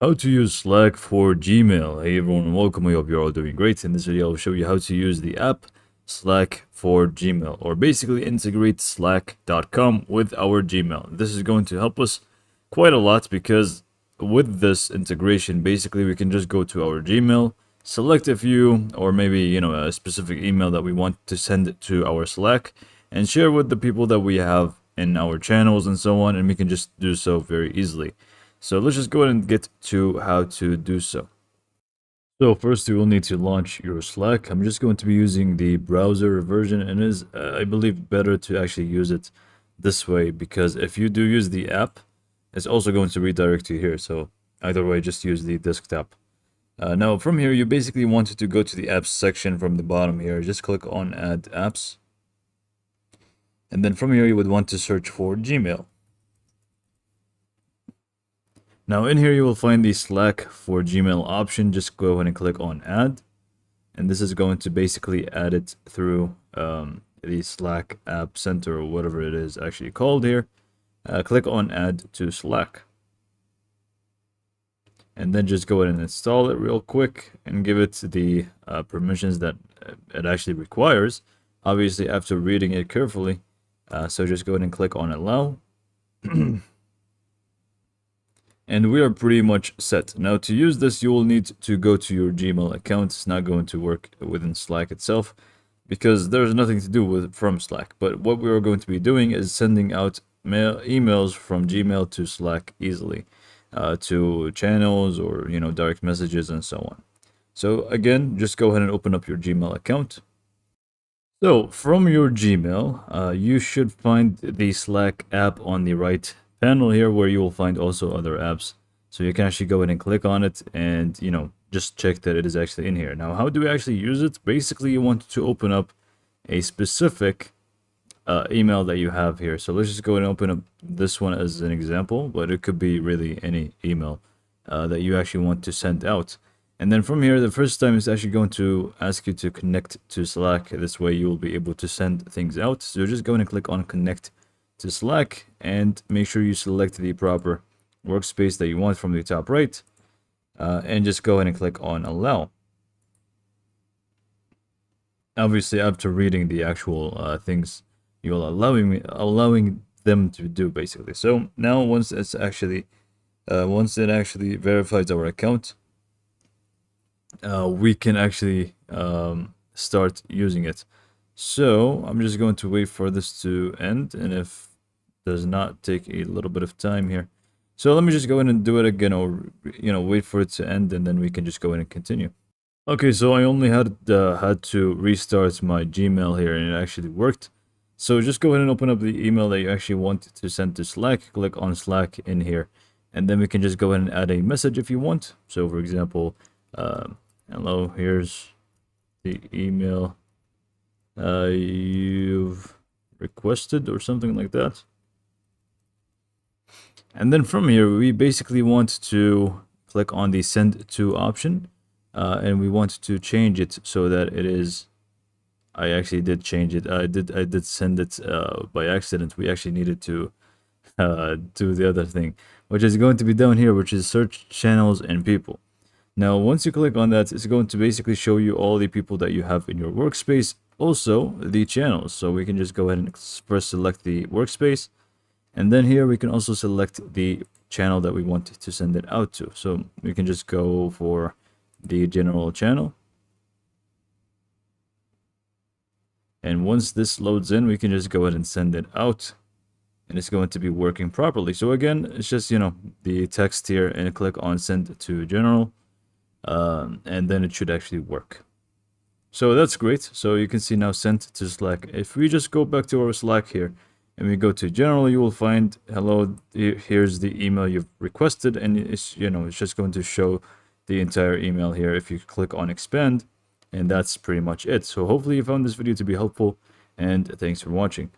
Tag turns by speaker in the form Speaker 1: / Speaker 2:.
Speaker 1: How to use Slack for Gmail. Hey everyone, welcome. I hope you're all doing great. In this video, I'll show you how to use the app Slack for Gmail, or basically integrate Slack.com with our Gmail. This is going to help us quite a lot because with this integration, basically we can just go to our Gmail, select a few, or maybe a specific email that we want to send to our Slack, and share with the people that we have in our channels and so on, and we can just do so very easily. So let's just go ahead and get to how to do so. So first you will need to launch your Slack. I'm just going to be using the browser version, and it is, I believe, better to actually use it this way, because if you do use the app, it's also going to redirect you here. So either way, just use the desktop. Now from here, you basically wanted to go to the apps section from the bottom here. Just click on add apps. And then from here, you would want to search for Gmail. Now in here you will find the Slack for Gmail option. Just go ahead and click on add, and this is going to basically add it through the Slack app center, or whatever it is actually called here. Click on add to Slack, and then just go ahead and install it real quick and give it the permissions that it actually requires, obviously after reading it carefully. So just go ahead and click on allow. And we are pretty much set. Now to use this, you will need to go to your Gmail account. It's not going to work within Slack itself because there's nothing to do from Slack. But what we are going to be doing is sending out emails from Gmail to Slack easily, to channels or direct messages and so on. So again, just go ahead and open up your Gmail account. So from your Gmail, you should find the Slack app on the right panel here, where you will find also other apps. So you can actually go ahead and click on it and just check that it is actually in here. Now how do we actually use it? Basically you want to open up a specific email that you have here. So let's just go ahead and open up this one as an example, but it could be really any email that you actually want to send out. And then from here, the first time it's actually going to ask you to connect to Slack. This way you will be able to send things out. So just go ahead and click on connect to Slack and make sure you select the proper workspace that you want from the top right, and just go ahead and click on allow. Obviously after reading the actual things you're allowing them to do, basically. So now once it actually verifies our account, we can actually start using it. So I'm just going to wait for this to end, and if does not take a little bit of time here. So let me just go in and do it again, or wait for it to end, and then we can just go in and continue. Okay, so I only had to restart my Gmail here, and it actually worked. So just go ahead and open up the email that you actually want to send to Slack. Click on Slack in here, and then we can just go ahead and add a message if you want. So for example, hello, here's the email you've requested, or something like that. And then from here, we basically want to click on the send to option, and we want to change it so that it is, I actually did change it. I did send it by accident. We actually needed to do the other thing, which is going to be down here, which is search channels and people. Now, once you click on that, it's going to basically show you all the people that you have in your workspace, also the channels. So we can just go ahead and first select the workspace, and then here we can also select the channel that we want to send it out to. So we can just go for the general channel. And once this loads in, we can just go ahead and send it out, and it's going to be working properly. So again, it's just, the text here, and click on send to general, and then it should actually work. So that's great. So you can see now sent to Slack. If we just go back to our Slack here, and we go to general, you will find, hello, here's the email you've requested, and it's just going to show the entire email here if you click on expand, and that's pretty much it. So hopefully you found this video to be helpful, and thanks for watching.